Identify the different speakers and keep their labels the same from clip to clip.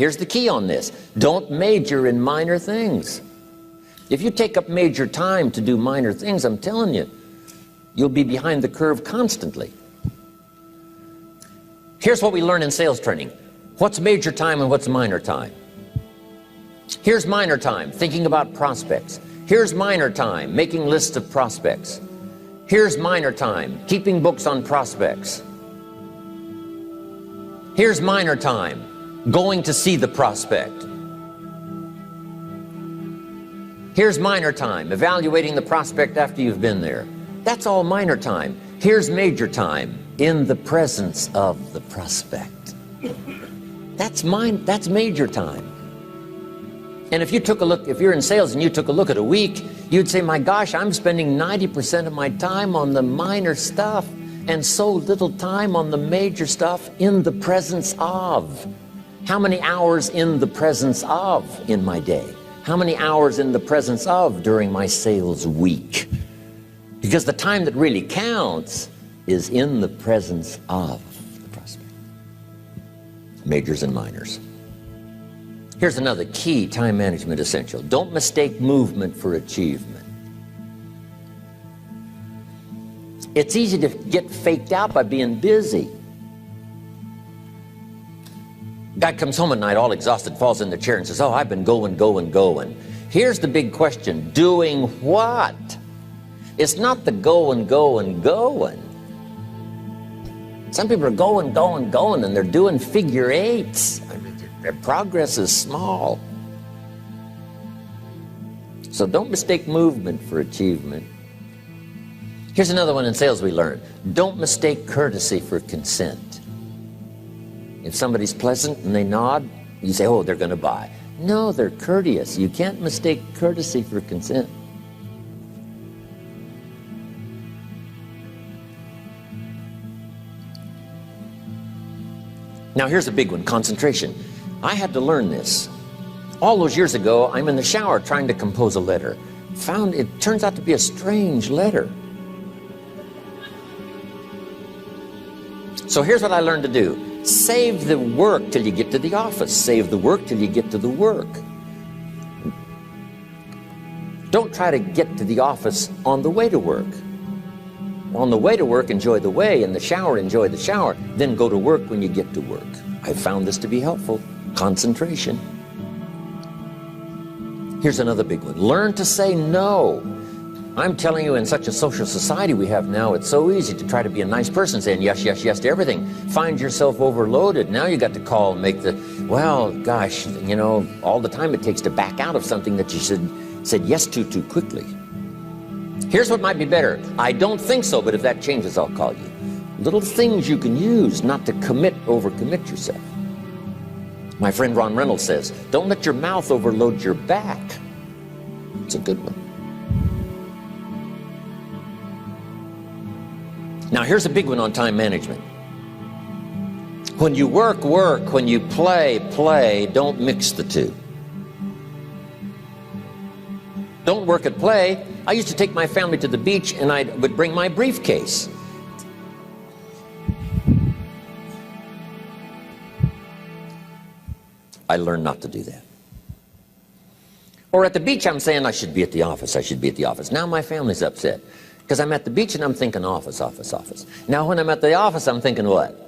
Speaker 1: Here's the key on this. Don't major in minor things. If you take up major time to do minor things, I'm telling you, you'll be behind the curve constantly. Here's what we learn in sales training. What's major time and what's minor time? Here's minor time, thinking about prospects. Here's minor time, making lists of prospects. Here's minor time, keeping books on prospects. Here's minor time, going to see the prospect. Here's minor time, evaluating the prospect after you've been there. That's all minor time. Here's major time, in the presence of the prospect. That's major time. And if you took a look, if you're in sales and you took a look at a week, you'd say, my gosh, I'm spending 90% of my time on the minor stuff and so little time on the major stuff in the presence of. How many hours in the presence of in my day? How many hours in the presence of during my sales week? Because the time that really counts is in the presence of the prospect. Majors and minors. Here's another key time management essential. Don't mistake movement for achievement. It's easy to get faked out by being busy. Guy comes home at night all exhausted, falls in the chair and says, oh, I've been going. Here's the big question. Doing what? It's not the going. Some people are going, and they're doing figure eights. I mean, their progress is small. So don't mistake movement for achievement. Here's another one in sales we learned. Don't mistake courtesy for consent. If somebody's pleasant and they nod, you say, oh, they're going to buy. No, they're courteous. You can't mistake courtesy for consent. Now here's a big one, concentration. I had to learn this. All those years ago, I'm in the shower trying to compose a letter. Found it turns out to be a strange letter. So here's what I learned to do. Save the work till you get to the office. Save the work till you get to the work. Don't try to get to the office on the way to work. On the way to work, enjoy the way. In the shower, enjoy the shower. Then go to work when you get to work. I found this to be helpful. Concentration. Here's another big one. Learn to say no. I'm telling you, in such a social society we have now, it's so easy to try to be a nice person, saying yes to everything. Find yourself overloaded. Now you got to call and make the, well, gosh, you know, all the time it takes to back out of something that you said yes to too quickly. Here's what might be better. I don't think so, but if that changes, I'll call you. Little things you can use not to overcommit yourself. My friend Ron Reynolds says, don't let your mouth overload your back. It's a good one. Now here's a big one on time management. When you work, when you play, don't mix the two. Don't work at play. I used to take my family to the beach and I would bring my briefcase. I learned not to do that. Or at the beach, I'm saying I should be at the office. Now my family's upset because I'm at the beach and I'm thinking office. Now when I'm at the office, I'm thinking what?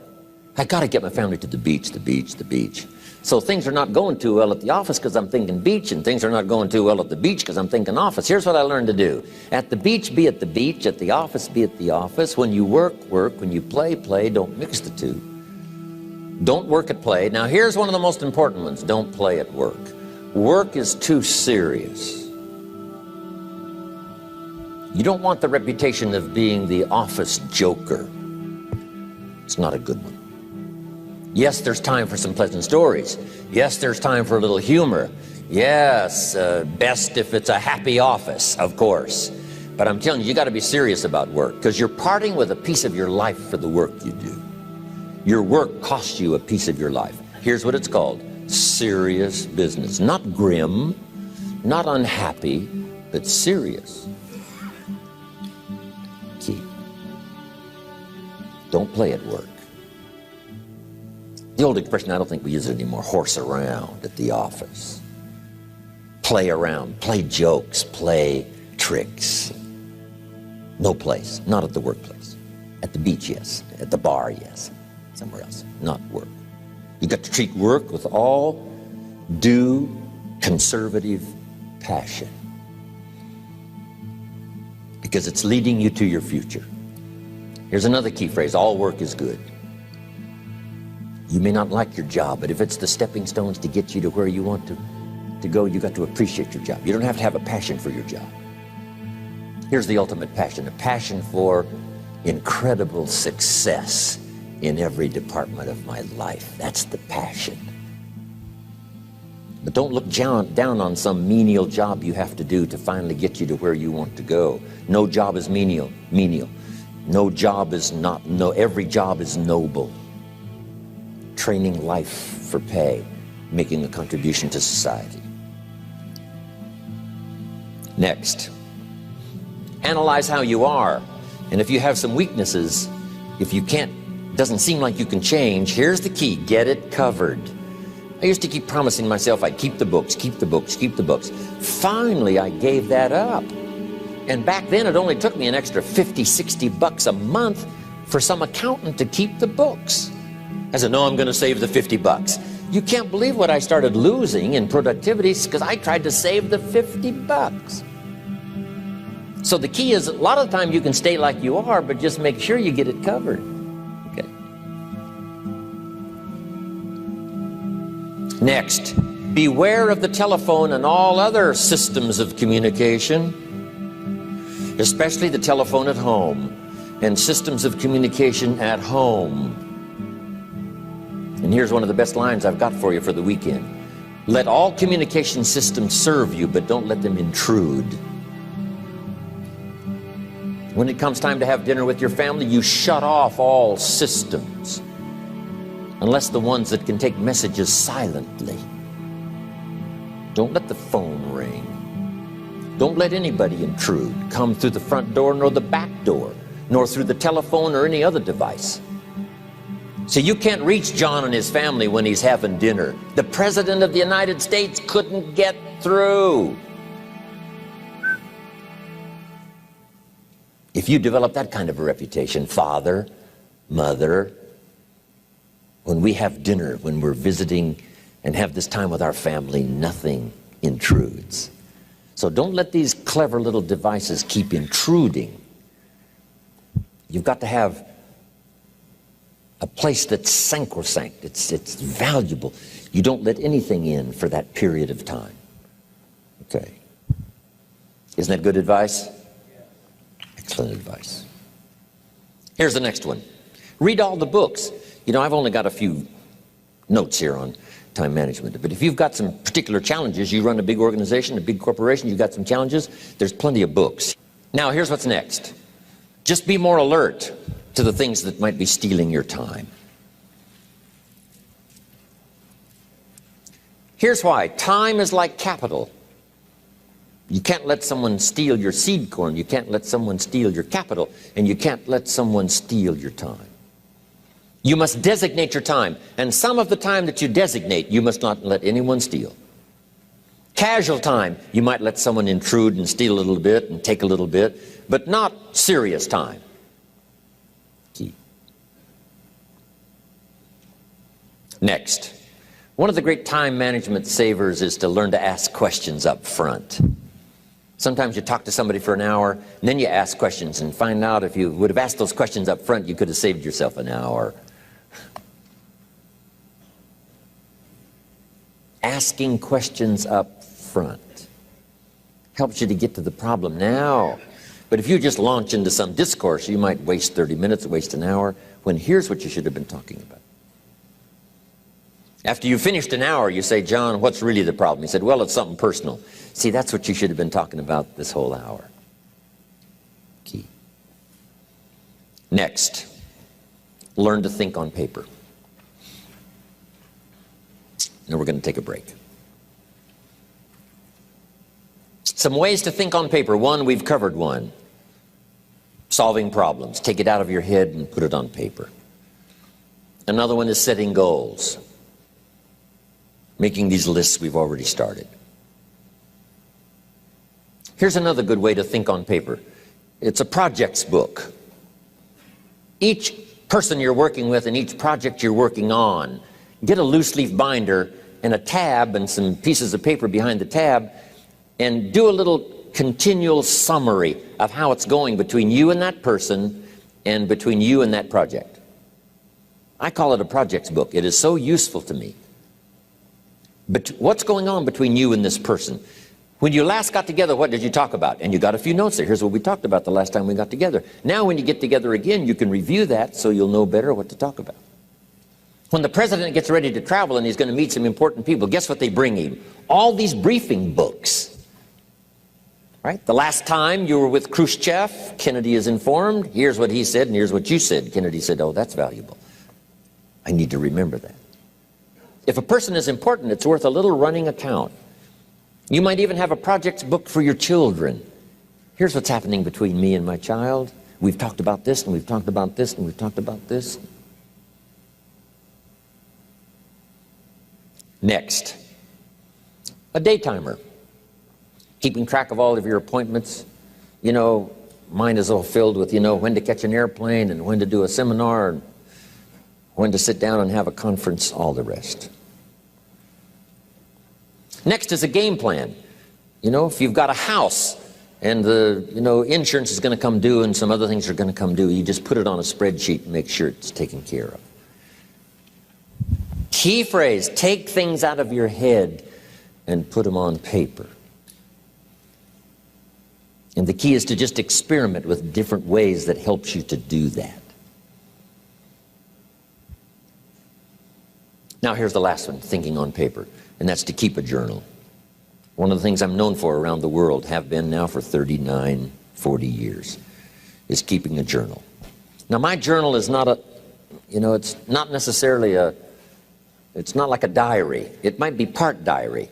Speaker 1: I got to get my family to the beach. So things are not going too well at the office because I'm thinking beach, and things are not going too well at the beach because I'm thinking office. Here's what I learned to do. At the beach, be at the beach. At the office, be at the office. When you work. When you play. Don't mix the two. Don't work at play. Now here's one of the most important ones. Don't play at work. Work is too serious. You don't want the reputation of being the office joker. It's not a good one. Yes, there's time for some pleasant stories. Yes, there's time for a little humor. Yes, best if it's a happy office, of course. But I'm telling you, you got to be serious about work because you're parting with a piece of your life for the work you do. Your work costs you a piece of your life. Here's what it's called. Serious business. Not grim, not unhappy, but serious. Key. Don't play at work. The old expression, I don't think we use it anymore, horse around at the office. Play around, play jokes, play tricks. No place, not at the workplace. At the beach, yes. At the bar, yes. Somewhere else, not work. You've got to treat work with all due conservative passion, because it's leading you to your future. Here's another key phrase: all work is good. You may not like your job, but if it's the stepping stones to get you to where you want to go, you got to appreciate your job. You don't have to have a passion for your job. Here's the ultimate passion: a passion for incredible success in every department of my life. That's the passion. But don't look down on some menial job you have to do to finally get you to where you want to go. No job is menial. No job is not, no, every job is noble. Training life for pay, making a contribution to society. Next, analyze how you are. And if you have some weaknesses, if you can't, doesn't seem like you can change, here's the key: get it covered. I used to keep promising myself I'd keep the books, keep the books, keep the books. Finally, I gave that up. And back then, it only took me an extra 50, 60 bucks a month for some accountant to keep the books. I said, no, I'm going to save the 50 bucks. You can't believe what I started losing in productivity because I tried to save the 50 bucks. So the key is, a lot of the time you can stay like you are, but just make sure you get it covered. Okay. Next, beware of the telephone and all other systems of communication, especially the telephone at home and systems of communication at home. And here's one of the best lines I've got for you for the weekend: let all communication systems serve you, but don't let them intrude. When it comes time to have dinner with your family, you shut off all systems, unless the ones that can take messages silently. Don't let the phone ring. Don't let anybody intrude, come through the front door, nor the back door, nor through the telephone or any other device. So you can't reach John and his family when he's having dinner. The President of the United States couldn't get through. If you develop that kind of a reputation, father, mother, when we have dinner, when we're visiting and have this time with our family, nothing intrudes. So don't let these clever little devices keep intruding. You've got to have a place that's sacrosanct, it's valuable. You don't let anything in for that period of time. Okay. Isn't that good advice? Excellent advice. Here's the next one. Read all the books. You know, I've only got a few notes here on time management, but if you've got some particular challenges, you run a big organization, a big corporation, you've got some challenges, there's plenty of books. Now, here's what's next. Just be more alert to the things that might be stealing your time. Here's why. Time is like capital. You can't let someone steal your seed corn. You can't let someone steal your capital. And you can't let someone steal your time. You must designate your time. And some of the time that you designate, you must not let anyone steal. Casual time, you might let someone intrude and steal a little bit and take a little bit, but not serious time. Key. Next, one of the great time management savers is to learn to ask questions up front. Sometimes you talk to somebody for an hour, and then you ask questions and find out if you would have asked those questions up front, you could have saved yourself an hour. Asking questions up front helps you to get to the problem now. But if you just launch into some discourse, you might waste 30 minutes, waste an hour, when here's what you should have been talking about. After you finished an hour, you say, John, what's really the problem? He said, well, it's something personal. See, that's what you should have been talking about this whole hour. Key. Next, learn to think on paper. Now we're going to take a break. Some ways to think on paper. One, we've covered one. Solving problems. Take it out of your head and put it on paper. Another one is setting goals. Making these lists we've already started. Here's another good way to think on paper. It's a projects book. Each person you're working with and each project you're working on, get a loose leaf binder and a tab and some pieces of paper behind the tab, and do a little continual summary of how it's going between you and that person and between you and that project. I call it a projects book. It is so useful to me. But what's going on between you and this person? When you last got together, what did you talk about? And you got a few notes there. Here's what we talked about the last time we got together. Now when you get together again, you can review that so you'll know better what to talk about. When the president gets ready to travel and he's going to meet some important people, guess what they bring him? All these briefing books. Right? The last time you were with Khrushchev, Kennedy is informed. Here's what he said and here's what you said. Kennedy said, oh, that's valuable. I need to remember that. If a person is important, it's worth a little running account. You might even have a projects book for your children. Here's what's happening between me and my child. We've talked about this, and we've talked about this, and we've talked about this. Next, a day timer. Keeping track of all of your appointments. You know, mine is all filled with, when to catch an airplane, and when to do a seminar, and when to sit down and have a conference, all the rest. Next is a game plan. If you've got a house and the insurance is going to come due and some other things are going to come due, you just put it on a spreadsheet and make sure it's taken care of. Key phrase, take things out of your head and put them on paper. And the key is to just experiment with different ways that helps you to do that. Now here's the last one, thinking on paper. And that's to keep a journal. One of the things I'm known for around the world, have been now for 39, 40 years, is keeping a journal. Now my journal is not it's not necessarily it's not like a diary. It might be part diary.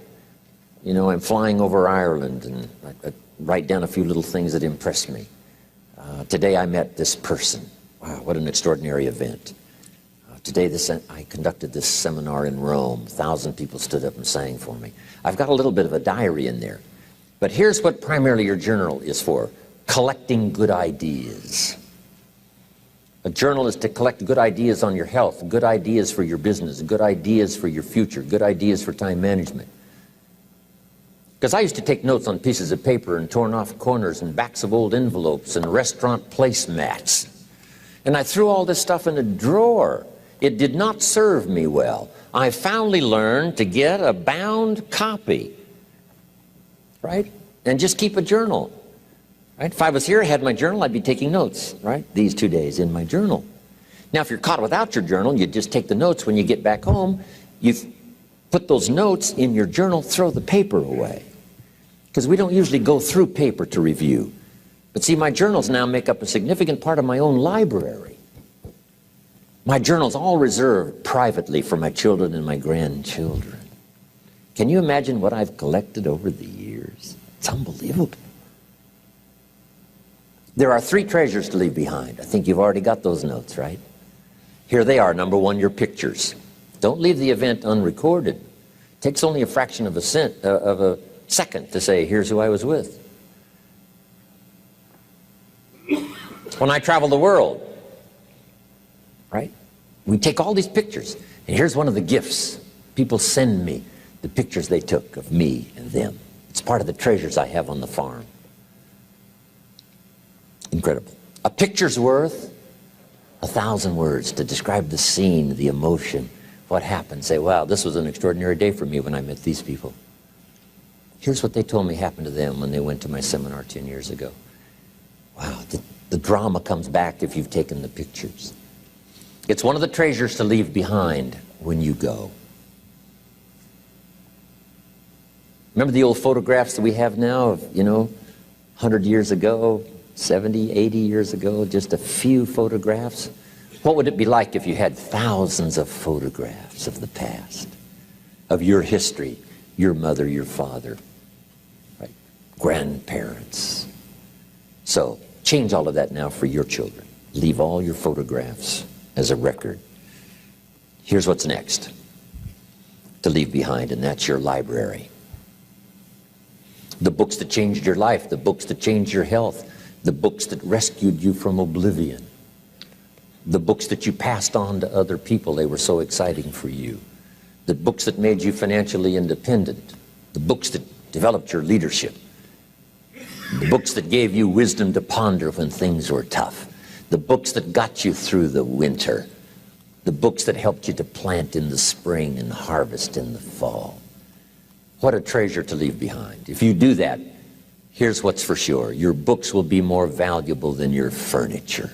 Speaker 1: I'm flying over Ireland and I write down a few little things that impress me. Today I met this person. Wow, what an extraordinary event. Today I conducted this seminar in Rome. 1,000 people stood up and sang for me. I've got a little bit of a diary in there. But here's what primarily your journal is for. Collecting good ideas. A journal is to collect good ideas on your health, good ideas for your business, good ideas for your future, good ideas for time management. Because I used to take notes on pieces of paper and torn off corners and backs of old envelopes and restaurant placemats. And I threw all this stuff in a drawer. It did not serve me well. I finally learned to get a bound copy, right? And just keep a journal, right? If I was here, I had my journal, I'd be taking notes, right? These 2 days in my journal. Now, if you're caught without your journal, you just take the notes when you get back home. You put those notes in your journal, throw the paper away. Because we don't usually go through paper to review. But see, my journals now make up a significant part of my own library. My journal's all reserved privately for my children and my grandchildren. Can you imagine what I've collected over the years? It's unbelievable. There are 3 treasures to leave behind. I think you've already got those notes, right? Here they are. Number 1, your pictures. Don't leave the event unrecorded. It takes only a fraction of a second to say, here's who I was with. When I travel the world, right? We take all these pictures, and here's one of the gifts. People send me the pictures they took of me and them. It's part of the treasures I have on the farm. Incredible. A picture's worth 1,000 words to describe the scene, the emotion, what happened. Say, wow, this was an extraordinary day for me when I met these people. Here's what they told me happened to them when they went to my seminar 10 years ago. Wow, the drama comes back if you've taken the pictures. It's one of the treasures to leave behind when you go. Remember the old photographs that we have now of, 100 years ago, 70, 80 years ago, just a few photographs? What would it be like if you had thousands of photographs of the past, of your history, your mother, your father, right? Grandparents? So change all of that now for your children. Leave all your photographs as a record Here's what's next to leave behind, and that's your library. The books that changed your life, the books that changed your health, the books that rescued you from oblivion, the books that you passed on to other people, they were so exciting for you, the books that made you financially independent, the books that developed your leadership, the books that gave you wisdom to ponder when things were tough, the books that got you through the winter, the books that helped you to plant in the spring and harvest in the fall. What a treasure to leave behind. If you do that, here's what's for sure. Your books will be more valuable than your furniture.